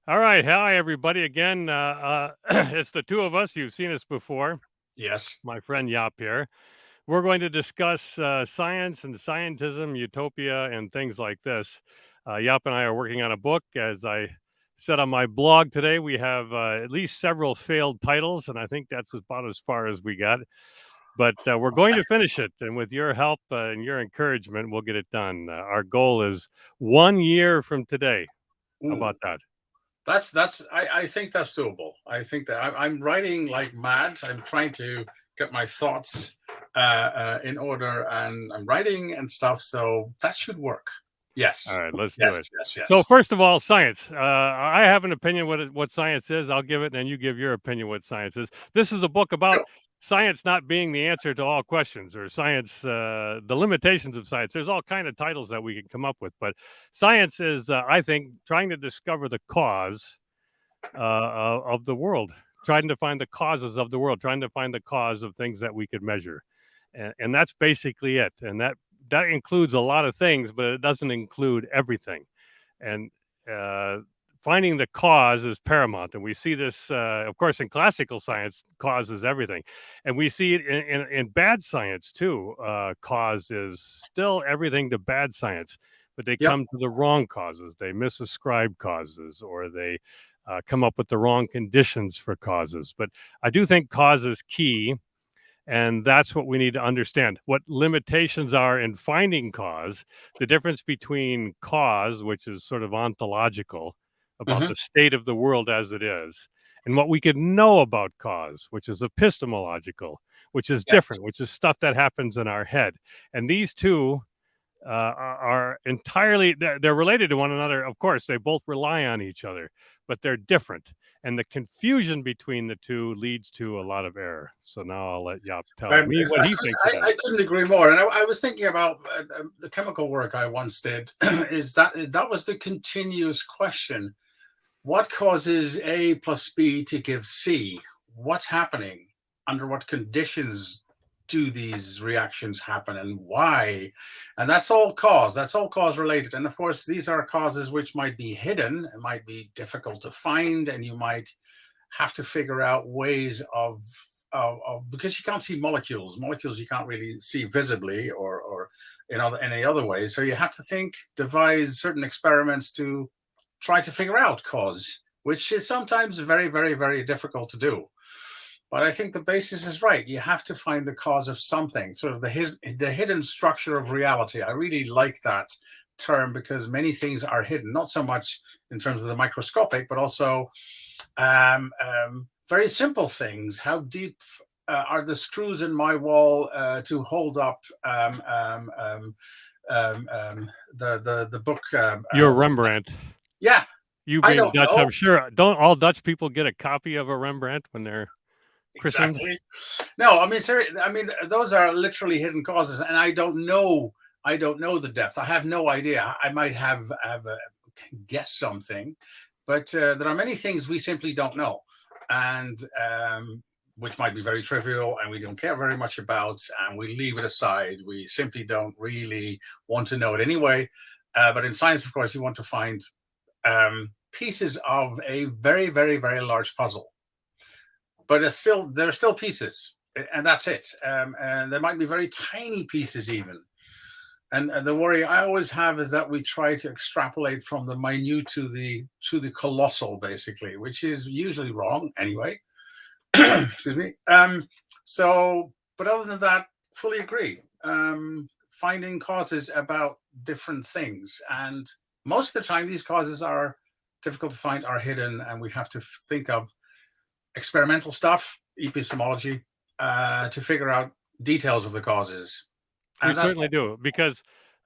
All right. Hi, everybody. Again, it's the two of us. You've seen us before. Yes. My friend Jaap here. We're going to discuss science and scientism, utopia, and things like this. Jaap and I are working on a book. As I said on my blog today, we have at least several failed titles, and I think that's about as far as we got. But we're going to finish it. And with your help and your encouragement, we'll get it done. Our goal is 1 year from today. How Ooh, about that? I think that's doable. I think that I'm writing like mad. I'm trying to get my thoughts in order, and I'm writing and stuff. So that should work. All Yes. right, let's do Yes. it. Yes. So Yes. first of all, science. I have an opinion what science is. I'll give it, and then you give your opinion what science is. This is a book about Go. science not being the answer to all questions, or science, the limitations of science. There's all kind of titles that we can come up with, but science is, I think, trying to discover the cause of the world, trying to find the causes of the world, trying to find the cause of things that we could measure, and that's basically it. And that includes a lot of things, but it doesn't include everything. And uh, finding the cause is paramount. And we see this, of course, in classical science, cause is everything. And we see it in bad science too. Cause is still everything to bad science, but they Yep. come to the wrong causes. They misascribe causes, or they come up with the wrong conditions for causes. But I do think cause is key, and that's what we need to understand what limitations are in finding cause, the difference between cause, which is sort of ontological, about Hmm. the state of the world as it is, and what we can know about cause, which is epistemological, which is Yes. different, which is stuff that happens in our head. And these two are entirely, they're related to one another. Of course, they both rely on each other, but they're different. And the confusion between the two leads to a lot of error. So now I'll let Jaap tell me what he thinks it is. I couldn't agree more. And I was thinking about the chemical work I once did. Is that was the continuous question: what causes A plus B to give C? What's happening? Under what conditions do these reactions happen, and why? And that's all cause related. And of course, these are causes which might be hidden, it might be difficult to find, and you might have to figure out ways of because you can't see molecules you can't really see visibly or in any other way. So you have to devise certain experiments to try to figure out cause, which is sometimes very, very, very difficult to do. But I think the basis is right. You have to find the cause of something, sort of the hidden structure of reality. I really like that term because many things are hidden, not so much in terms of the microscopic, but also very simple things. How deep are the screws in my wall to hold up the book? You're Rembrandt. Yeah, You I being don't Dutch, know I'm sure. Don't all Dutch people get a copy of a Rembrandt when they're christened? exactly. No, I mean, I mean, those are literally hidden causes, and I don't know. I don't know the depth. I have no idea. I might have guessed something, but there are many things we simply don't know, and which might be very trivial, and we don't care very much about, and we leave it aside. We simply don't really want to know it anyway. But in science, of course, you want to find pieces of a very, very, very large puzzle. But there are still pieces, and that's it. And there might be very tiny pieces even. And the worry I always have is that we try to extrapolate from the minute to the colossal, basically, which is usually wrong anyway. Excuse me. But other than that, fully agree. Finding causes about different things, and most of the time, these causes are difficult to find, are hidden, and we have to think of experimental stuff, epistemology, to figure out details of the causes. We And that's certainly do, because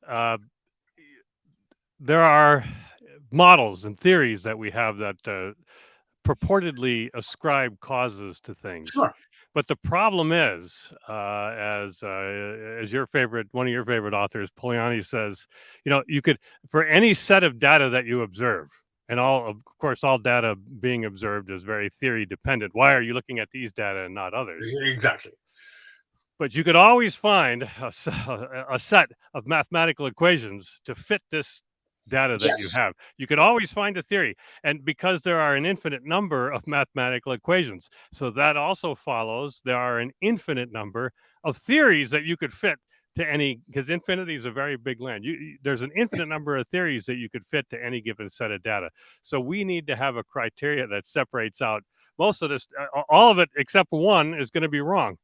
uh, there are models and theories that we have that purportedly ascribe causes to things. sure. But the problem is, as your favorite, one of your favorite authors, Polanyi says, you could, for any set of data that you observe, and of course, all data being observed is very theory dependent. Why are you looking at these data and not others? Exactly. But you could always find a set of mathematical equations to fit this data that you Yes. have. You could always find a theory, and because there are an infinite number of mathematical equations, so that also follows there are an infinite number of theories that you could fit to any, because infinity is a very big land. There's an infinite number of theories that you could fit to any given set of data. So we need to have a criteria that separates out most of this. All of it except one is going to be wrong.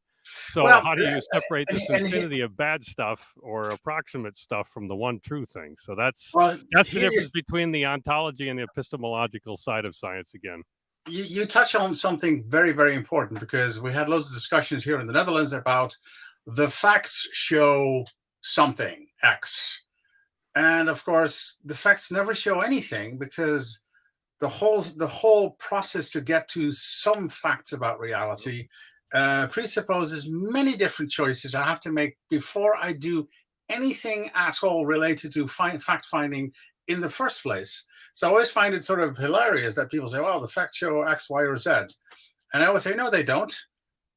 So Well, how do you separate this and infinity of bad stuff or approximate stuff from the one true thing? So that's well, the here difference between the ontology and the epistemological side of science again. you touch on something very, very important, because we had loads of discussions here in the Netherlands about the facts show something X. And of course, the facts never show anything, because the whole process to get to some facts about reality presupposes many different choices I have to make before I do anything at all related to fact finding in the first place. So I always find it sort of hilarious that people say, well, the facts show X, Y, or Z. And I always say, no, they don't.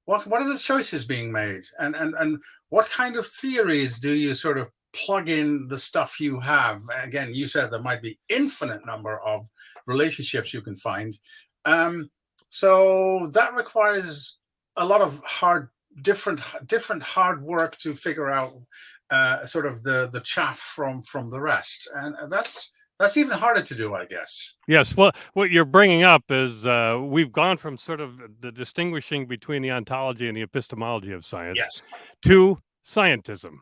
What are the choices being made? And what kind of theories do you sort of plug in the stuff you have? Again, you said there might be infinite number of relationships you can find. So that requires a lot of different hard work to figure out sort of the chaff from the rest. And that's even harder to do, I guess. Yes. Well, what you're bringing up is we've gone from sort of the distinguishing between the ontology and the epistemology of science Yes. to scientism.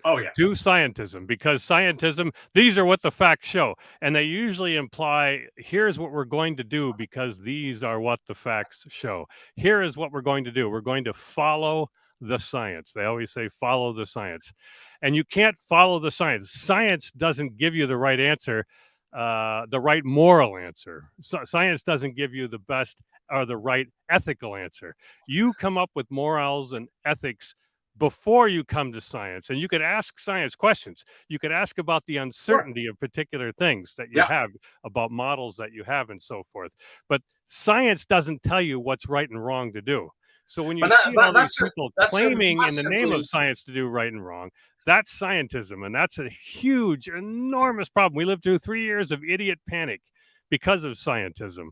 Oh, yeah. To scientism, because scientism, these are what the facts show. And they usually imply, here's what we're going to do because these are what the facts show. Here is what we're going to do. We're going to follow the science. They always say, follow the science. And you can't follow the science. Science doesn't give you the right answer, the right moral answer. So science doesn't give you the best or the right ethical answer. You come up with morals and ethics before you come to science, and you could ask science questions. You could ask about the uncertainty of particular things that you have, about models that you have, and so forth. But science doesn't tell you what's right and wrong to do. So when you see all these people claiming in the name of science to do right and wrong, that's scientism, and that's a huge, enormous problem. We lived through 3 years of idiot panic because of scientism.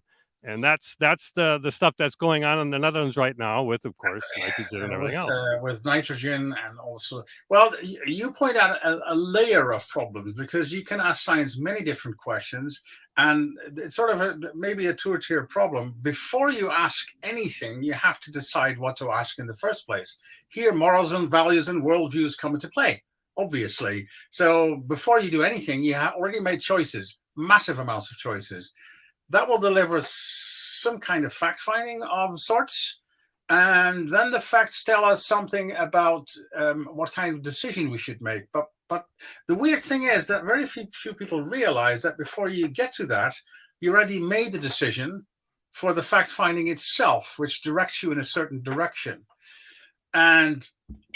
And that's the stuff that's going on in the Netherlands right now with, of course, nitrogen and everything else. With nitrogen, and also, well, you point out a layer of problems, because you can ask science many different questions, and it's sort of maybe a two-tier problem. Before you ask anything, you have to decide what to ask in the first place. Here, morals and values and worldviews come into play, obviously. So before you do anything, you have already made choices, massive amounts of choices. That will deliver some kind of fact finding of sorts. And then the facts tell us something about what kind of decision we should make. But the weird thing is that very few people realize that before you get to that, you already made the decision for the fact finding itself, which directs you in a certain direction. And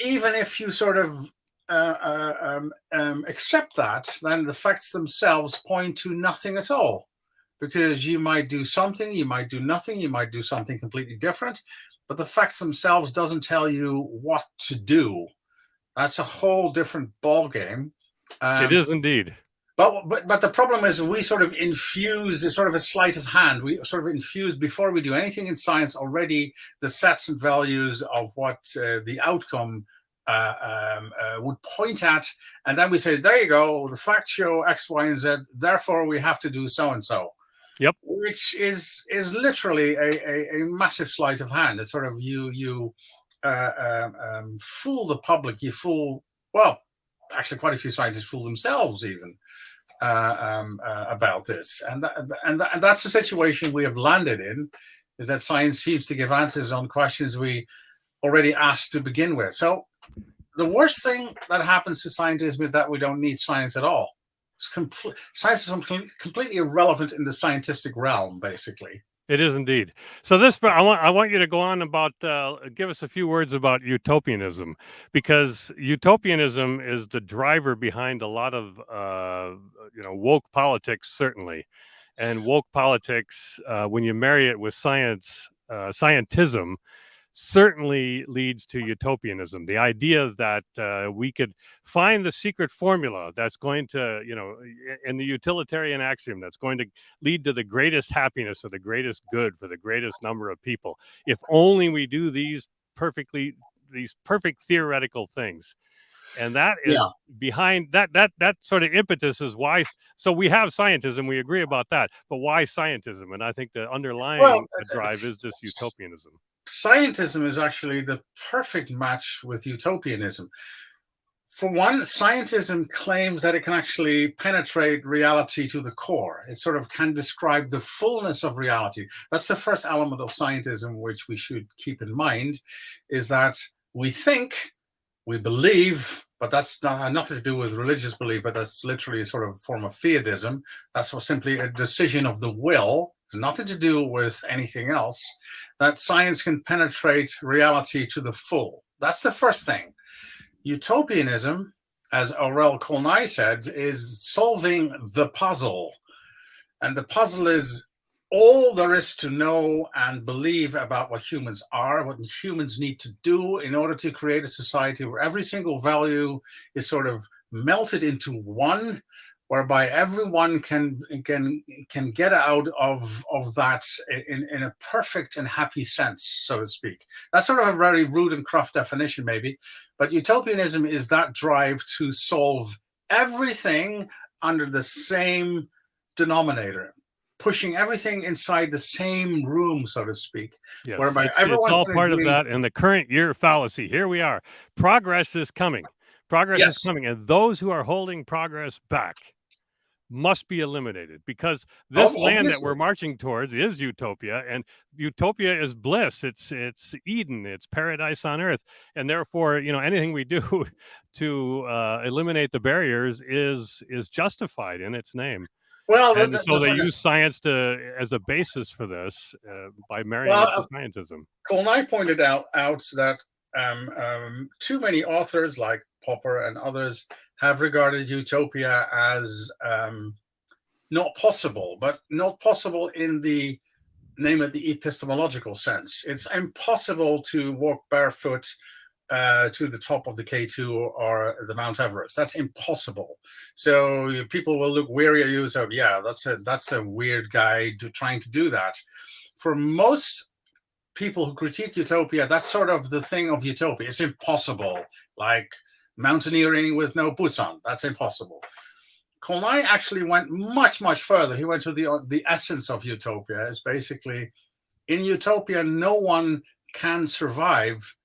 even if you sort of accept that, then the facts themselves point to nothing at all. Because you might do something, you might do nothing, you might do something completely different, but the facts themselves doesn't tell you what to do. That's a whole different ball game. It is indeed. But the problem is we sort of infuse a sort of a sleight of hand. We sort of infuse, before we do anything in science, already the sets and values of what the outcome would point at, and then we say, there you go, the facts show X, Y, and Z, therefore we have to do so and so. Yep. Which is literally a massive sleight of hand. It's sort of you fool the public. You fool, well, actually quite a few scientists fool themselves even about this. And that's the situation we have landed in, is that science seems to give answers on questions we already asked to begin with. So the worst thing that happens to scientism is that we don't need science at all. Science is completely irrelevant in the scientific realm, basically. It is indeed. So I want you to go on about, give us a few words about utopianism, because utopianism is the driver behind a lot of, woke politics, certainly. And woke politics, when you marry it with science, scientism, certainly leads to utopianism. The idea that we could find the secret formula that's going to, in the utilitarian axiom, that's going to lead to the greatest happiness or the greatest good for the greatest number of people, if only we do these perfect theoretical things. And that is behind that sort of impetus is why. So we have scientism, we agree about that, but why scientism? And I think the underlying drive is this utopianism. Scientism is actually the perfect match with utopianism. For one, scientism claims that it can actually penetrate reality to the core. It sort of can describe the fullness of reality. That's the first element of scientism, which we should keep in mind, is that we think, we believe, but that's nothing to do with religious belief, but that's literally a sort of form of theism. That's simply a decision of the will. It's nothing to do with anything else. That science can penetrate reality to the full. That's the first thing. Utopianism, as Aurel Colnay said, is solving the puzzle. And the puzzle is all there is to know and believe about what humans are, what humans need to do in order to create a society where every single value is sort of melted into one, whereby everyone can get out of that in a perfect and happy sense, so to speak. That's sort of a very rude and craft definition, maybe, but utopianism is that drive to solve everything under the same denominator, pushing everything inside the same room, so to speak. Yes, it's all part of that. And the current year fallacy. Here we are. Progress is coming. Progress is coming. And those who are holding progress back must be eliminated, because this land that we're marching towards is utopia, and utopia is bliss. It's Eden. It's paradise on earth. And therefore, anything we do to eliminate the barriers is justified in its name. Well, so they use science as a basis for this by marrying it to scientism. Colnay pointed out that too many authors like Popper and others have regarded utopia as not possible, but not possible in the name of the epistemological sense. It's impossible to walk barefoot to the top of the K2 or the Mount Everest. That's impossible. So people will look weary at you. So yeah, that's a weird guy trying to do that. For most people who critique utopia, that's sort of the thing of utopia. It's impossible, like mountaineering with no boots on. That's impossible. Colnay actually went much, much further. He went to the essence of utopia. It's basically, in utopia, no one can survive.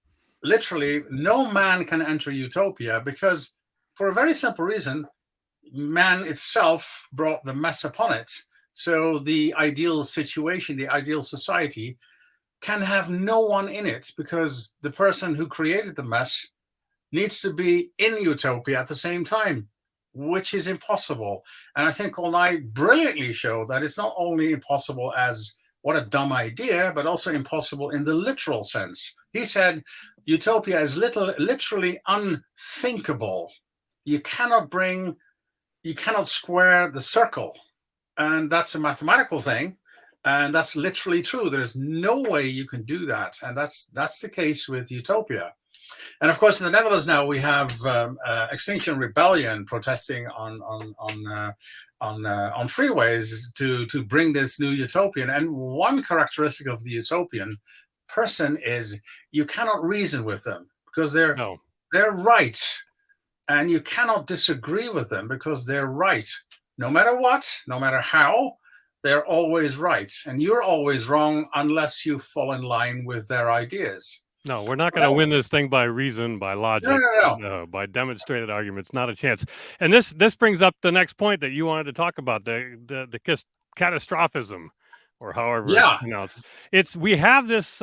Literally, no man can enter utopia, because for a very simple reason, man itself brought the mess upon it. So the ideal situation, the ideal society, can have no one in it, because the person who created the mess needs to be in utopia at the same time, which is impossible. And I think Colnay brilliantly showed that it's not only impossible as what a dumb idea, but also impossible in the literal sense. He said, utopia is literally unthinkable. You cannot square the circle. And that's a mathematical thing. And that's literally true. There's no way you can do that. And that's the case with utopia. And of course, in the Netherlands now, we have Extinction Rebellion protesting on freeways to bring this new utopian. And one characteristic of the utopian person is you cannot reason with them, because they're right, and you cannot disagree with them because they're right. No matter what, no matter how, they're always right, and you're always wrong unless you fall in line with their ideas. No, we're not going to win this thing by reason, by logic, no, by demonstrated arguments. Not a chance. And this brings up the next point that you wanted to talk about, the catastrophism, or however it's pronounced. We have this.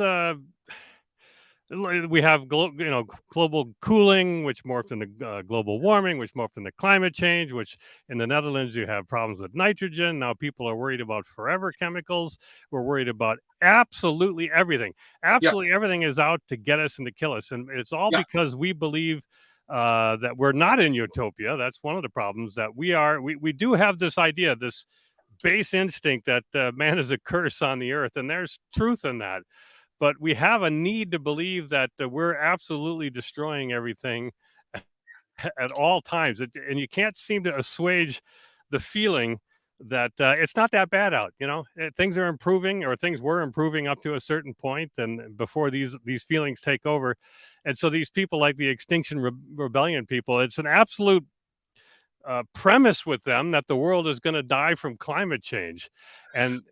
We have global cooling, which morphed into global warming, which morphed into climate change, which in the Netherlands you have problems with nitrogen. Now people are worried about forever chemicals. We're worried about absolutely everything. Absolutely everything is out to get us and to kill us. And it's all because we believe that we're not in utopia. That's one of the problems, that we are. We do have this idea, this base instinct that man is a curse on the earth. And there's truth in that. but we have a need to believe that we're absolutely destroying everything at all times. And you can't seem to assuage the feeling that it's not that bad out. Things are improving, or things were improving up to a certain point, and before these feelings take over. And so these people, like the Extinction Rebellion people, it's an absolute premise with them that the world is going to die from climate change, and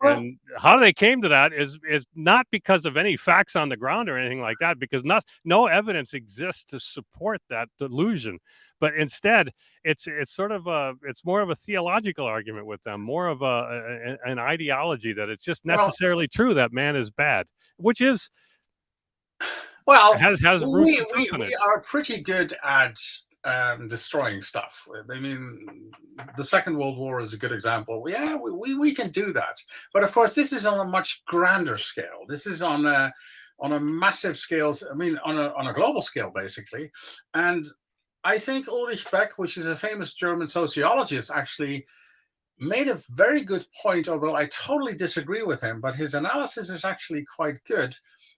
how they came to that is not because of any facts on the ground or anything like that, because no evidence exists to support that delusion, but instead it's more of a theological argument with them, more of an ideology that it's just necessarily true that man is bad, which is has roots of truth in it. We are pretty good at destroying stuff. I mean, the Second World War is a good example. Yeah, we can do that, but of course, this is on a much grander scale. This is on a massive scale. I mean, on a global scale, basically. And I think Ulrich Beck, which is a famous German sociologist, actually made a very good point. Although I totally disagree with him, but his analysis is actually quite good.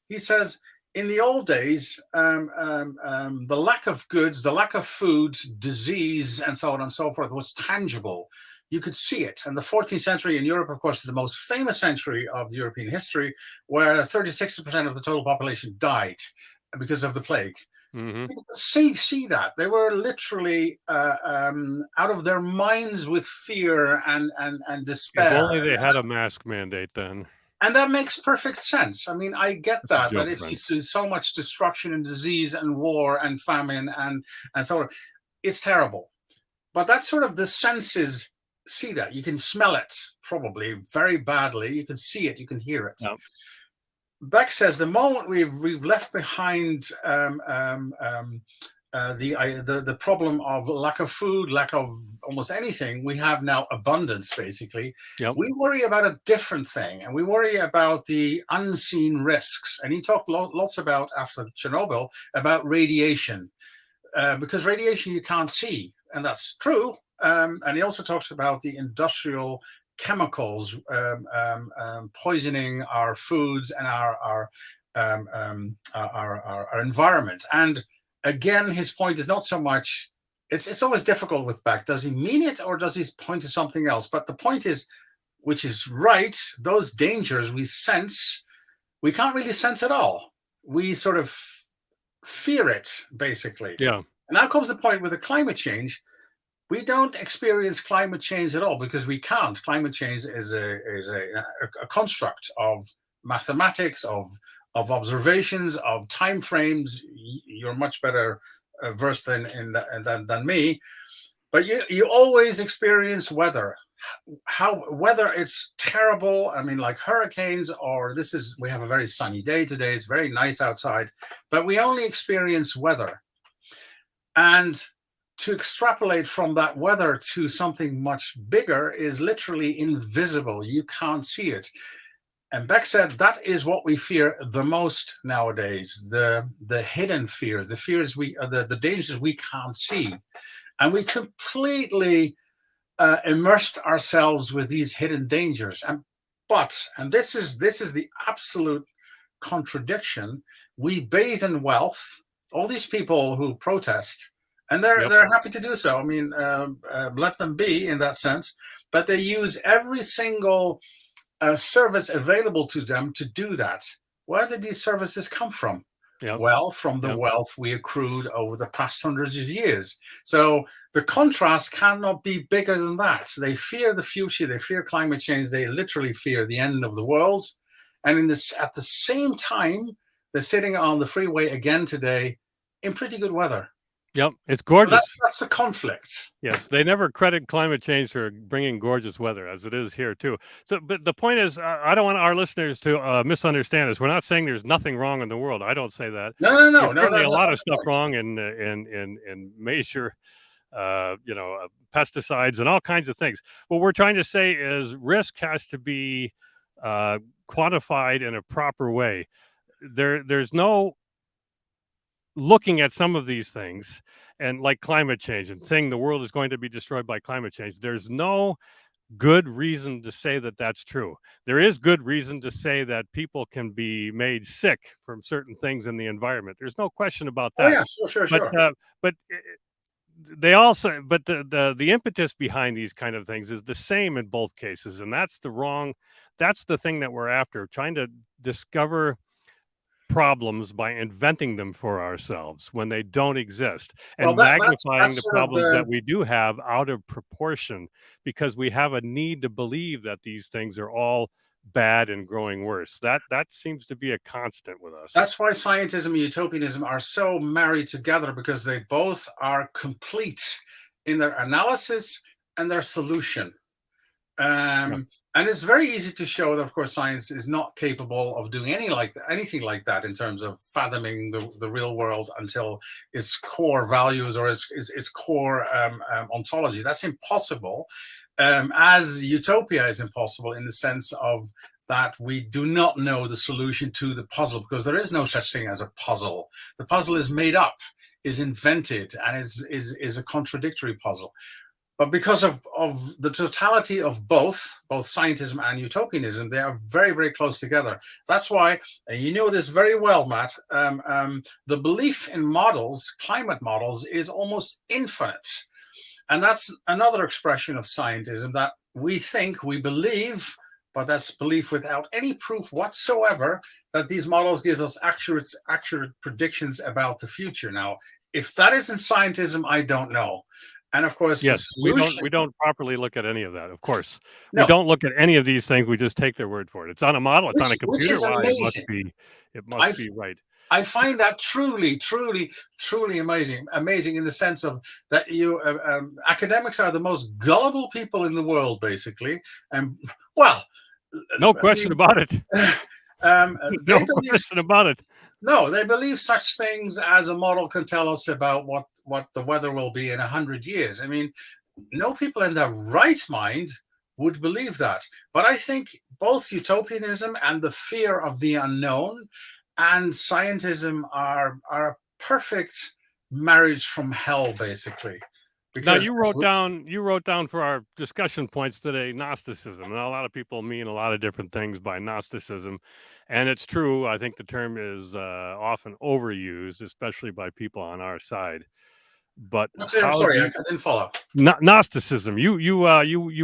He says, in the old days, the lack of goods, the lack of food, disease, and so on and so forth was tangible. You could see it. And the 14th century in Europe, of course, is the most famous century of the European history, where 36% of the total population died because of the plague. Mm-hmm. See that. They were literally out of their minds with fear and despair. If only they had a mask mandate then. And that makes perfect sense. I mean, I get that if you see so much destruction and disease and war and famine and so on, it's terrible. But that's sort of the senses see that. You can smell it probably very badly. You can see it. You can hear it. Yep. Beck says the moment we've left behind the problem of lack of food, lack of almost anything, we have now abundance, basically. Yep. We worry about a different thing, and we worry about the unseen risks. And he talked lots about, after Chernobyl, about radiation, because radiation you can't see, and that's true. And he also talks about the industrial chemicals poisoning our foods and our environment. And again, his point is not so much, it's always difficult with Beck. Does he mean it, or does he point to something else? But the point is, which is right, those dangers we sense, we can't really sense at all. We sort of fear it, basically. Yeah. And now comes the point with the climate change. We don't experience climate change at all because we can't. Climate change is a construct of mathematics, of observations, of time frames. You're much better versed than me, but you always experience weather. Whether it's terrible, I mean, like hurricanes, or we have a very sunny day today. It's very nice outside, but we only experience weather. And to extrapolate from that weather to something much bigger is literally invisible. You can't see it. And Beck said that is what we fear the most nowadays: the hidden fears, the fears the dangers we can't see, and we completely immersed ourselves with these hidden dangers. And this is the absolute contradiction. We bathe in wealth. All these people who protest, and they're happy to do so. I mean, let them be in that sense. But they use every single service available to them to do that. Where did these services come from? Yep. Well, from the wealth we accrued over the past hundreds of years. So the contrast cannot be bigger than that. So they fear the future. They fear climate change. They literally fear the end of the world. And at the same time, they're sitting on the freeway again today in pretty good weather. Yep, it's gorgeous. That's the conflict. Yes, they never credit climate change for bringing gorgeous weather, as it is here too. So, but the point is, I don't want our listeners to misunderstand us. We're not saying there's nothing wrong in the world. I don't say that. No. There's certainly a lot of stuff wrong in major, pesticides and all kinds of things. What we're trying to say is risk has to be quantified in a proper way. There's no looking at some of these things, and like climate change and saying the world is going to be destroyed by climate change, there's no good reason to say that that's true. There is good reason to say that people can be made sick from certain things in the environment. There's no question about Oh that. yeah, sure, But sure. but they also, but the impetus behind these kind of things is the same in both cases, and that's the thing that we're after, trying to discover problems by inventing them for ourselves when they don't exist, Well, and magnifying that's the sort of problems the that we do have out of proportion, because we have a need to believe that these things are all bad and growing worse. That seems to be a constant with us. that's why scientism and utopianism are so married together, because they both are complete in their analysis and their solution. Yeah. And it's very easy to show that, of course, science is not capable of doing anything like that in terms of fathoming the real world until its core values or its core ontology. That's impossible. As utopia is impossible in the sense of that we do not know the solution to the puzzle, because there is no such thing as a puzzle. The puzzle is made up, is invented, and is a contradictory puzzle. But because of the totality of both scientism and utopianism, they are very, very close together. That's why, and you know this very well, Matt, the belief in models, climate models, is almost infinite. And that's another expression of scientism, that we think, we believe, but that's belief without any proof whatsoever, that these models give us accurate predictions about the future. Now, if that isn't scientism, I don't know. And of course, Yes, the solution. we don't properly look at any of that. Of course, we No, don't look at any of these things. We just take their word for it. It's on a model. It's on a which computer. is Wow, amazing. it I must be right. I find that truly, truly, truly amazing. Amazing in the sense of that academics are the most gullible people in the world, basically. And well, No I question mean, about it. they No believe. question about it. No, they believe such things as a model can tell us about what the weather will be in 100 years. I mean, no people in their right mind would believe that. But I think both utopianism and the fear of the unknown and scientism are a perfect marriage from hell, basically. Now Because you wrote down for our discussion points today Gnosticism. Now a lot of people mean a lot of different things by Gnosticism, and it's true. I think the term is often overused, especially by people on our side. But I'm how do sorry, I you didn't follow. Gnosticism? You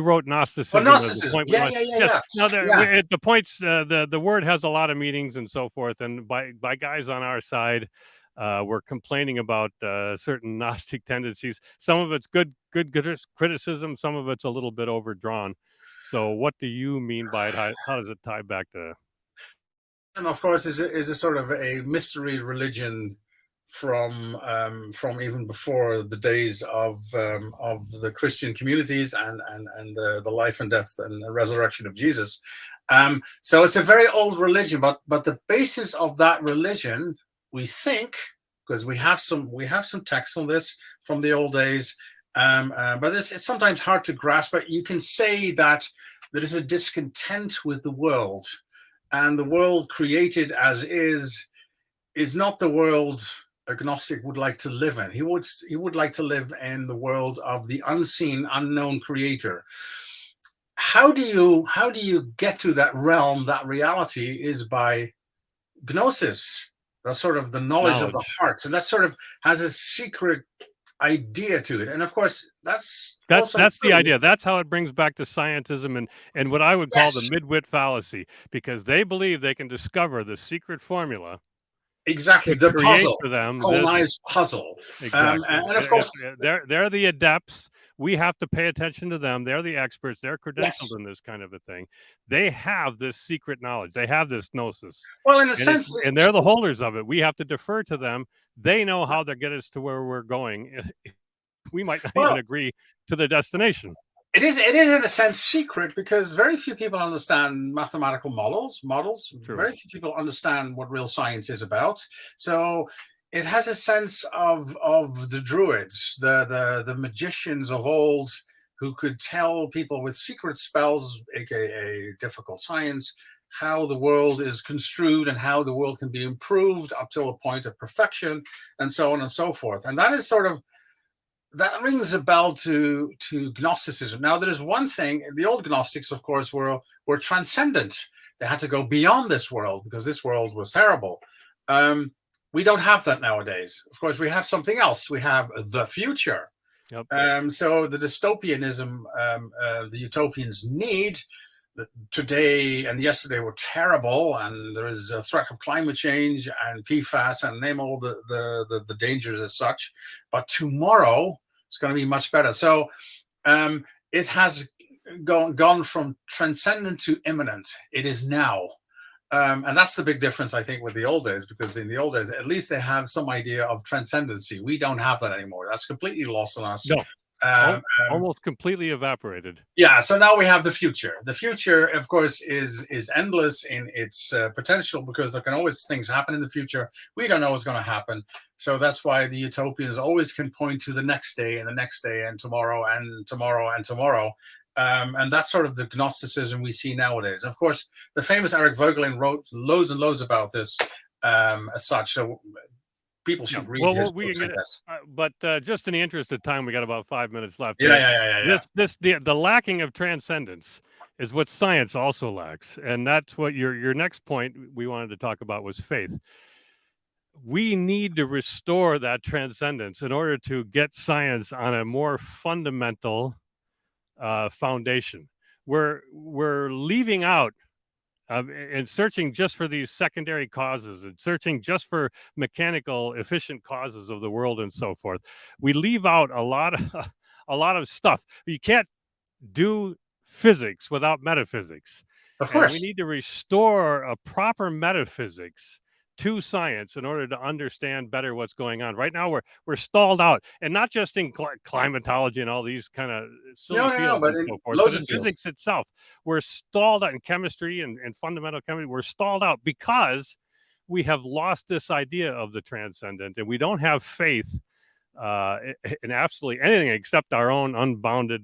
wrote Oh, Gnosticism as a Gnosticism. point we Yeah, want. yeah, yeah, Yes. yeah. Now Yeah. the points the word has a lot of meanings and so forth, and by guys on our side, we're complaining about certain Gnostic tendencies. Some of it's good criticism. Some of it's a little bit overdrawn. So what do you mean by it? How does it tie back to? And of course, is a sort of a mystery religion from even before the days of the Christian communities and the life and death and the resurrection of Jesus. So it's a very old religion, but the basis of that religion, we think, because we have some texts on this from the old days, but it's sometimes hard to grasp. But you can say that there is a discontent with the world, and the world created as is not the world a Gnostic would like to live in. He would like to live in the world of the unseen, unknown creator. How do you get to that realm? That reality is by gnosis. That's sort of the knowledge of the Knowledge. heart, and that sort of has a secret idea to it. And of course, that's also That's the true. idea. That's how it brings back to scientism and what I would call the Yes, midwit fallacy, because they believe they can discover the secret formula exactly. to The create puzzle, for them this. colonized puzzle, Exactly. and of course, They're the adepts. We have to pay attention to them. They're the experts. They're credentialed yes. in this kind of a thing. They have this secret knowledge. They have this gnosis, Well, in a and sense, they're the holders of it. We have to defer to them. They know how to get us to where we're going. We might not even well, agree to the destination. it is in a sense secret, because very few people understand mathematical models. True. Very few people understand what real science is about. So it has a sense of the druids, the magicians of old, who could tell people with secret spells, aka difficult science, how the world is construed and how the world can be improved up to a point of perfection, and so on and so forth. And that is sort of that rings a bell to Gnosticism. Now, there is one thing: the old Gnostics, of course, were transcendent. They had to go beyond this world because this world was terrible. We don't have that nowadays. Of course, we have something else. We have the future. Yep. So the dystopianism the utopians need today and yesterday were terrible, and there is a threat of climate change and PFAS and name all the dangers as such. But tomorrow it's going to be much better. So it has gone from transcendent to immanent. It is now. And that's the big difference, I think, with the old days, because in the old days, at least they have some idea of transcendency. We don't have that anymore. That's completely lost on us. No. Almost completely evaporated. Yeah, so now we have the future. The future, of course, is endless in its potential, because there can always things happen in the future. We don't know what's going to happen. So that's why the utopians always can point to the next day and the next day and tomorrow and tomorrow and tomorrow. And that's sort of the Gnosticism we see nowadays. Of course, the famous Eric Voegelin wrote loads and loads about this as such. So people should read his books, I guess. But just in the interest of time, we got about 5 minutes left. Yeah. The lacking of transcendence is what science also lacks, and that's what your next point we wanted to talk about was faith. We need to restore that transcendence in order to get science on a more fundamental foundation. We're leaving out and searching just for these secondary causes and searching just for mechanical, efficient causes of the world and so forth. We leave out a lot of stuff. You can't do physics without metaphysics. Of course. And we need to restore a proper metaphysics to science in order to understand better what's going on. Right now, we're stalled out, and not just in climatology and all these kind of silly fields but and so forth, but in physics itself, we're stalled out in chemistry and fundamental chemistry. We're stalled out because we have lost this idea of the transcendent, and we don't have faith in absolutely anything except our own unbounded,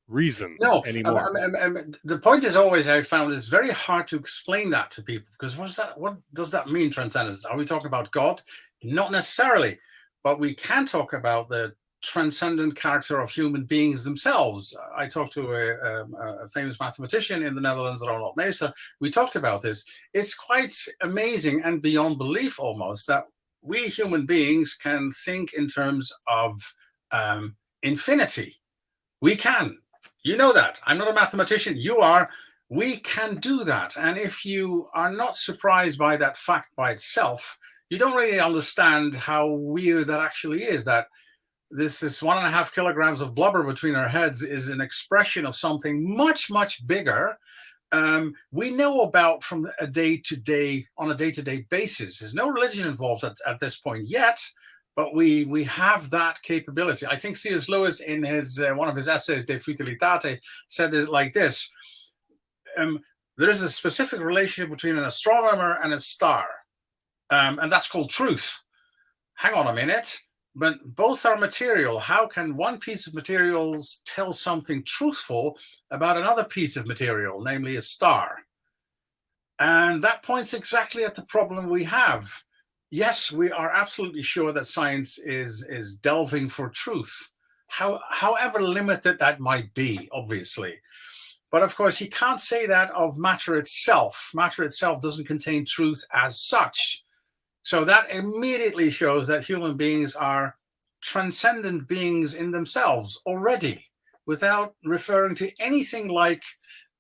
reason anymore. The point is always, I found it's very hard to explain that to people, because what does that mean, transcendence? Are we talking about God? Not necessarily, but we can talk about the transcendent character of human beings themselves. I talked to a famous mathematician in the Netherlands, Ronald Meester. We talked about this. It's quite amazing and beyond belief almost that we human beings can think in terms of infinity. We can. You know that. I'm not a mathematician. You are. We can do that. And if you are not surprised by that fact by itself, you don't really understand how weird that actually is, that this is 1.5 kilograms of blubber between our heads is an expression of something much, much bigger. We know about from on a day-to-day basis. There's no religion involved at this point yet. But we have that capability. I think C.S. Lewis, in his one of his essays, De Futilitate, said it like this: there is a specific relationship between an astronomer and a star, and that's called truth. Hang on a minute, but both are material. How can one piece of materials tell something truthful about another piece of material, namely a star? And that points exactly at the problem we have. Yes, we are absolutely sure that science is delving for truth, however limited that might be, obviously. But of course, you can't say that of matter itself. Matter itself doesn't contain truth as such. So that immediately shows that human beings are transcendent beings in themselves already, without referring to anything like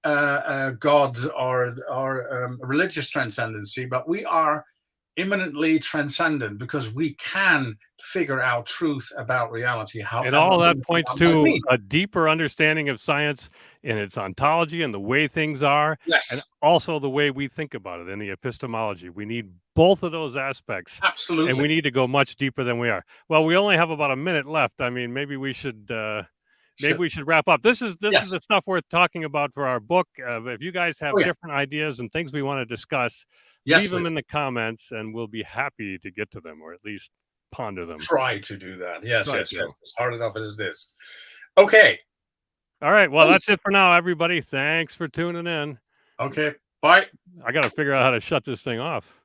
God or religious transcendency. But we are imminently transcendent because we can figure out truth about reality. And all that points to a deeper understanding of science in its ontology and the way things are, yes, and also the way we think about it in the epistemology. We need both of those aspects. Absolutely. And we need to go much deeper than we are. Well, we only have about a minute left. I mean, maybe we should we should wrap up. This is the stuff worth talking about for our book. If you guys have different ideas and things we want to discuss, leave them in the comments, and we'll be happy to get to them, or at least ponder them. Try to do that. Yes. It's hard enough as it is. Okay. All right. Well, that's it for now, everybody. Thanks for tuning in. Okay. Bye. I got to figure out how to shut this thing off.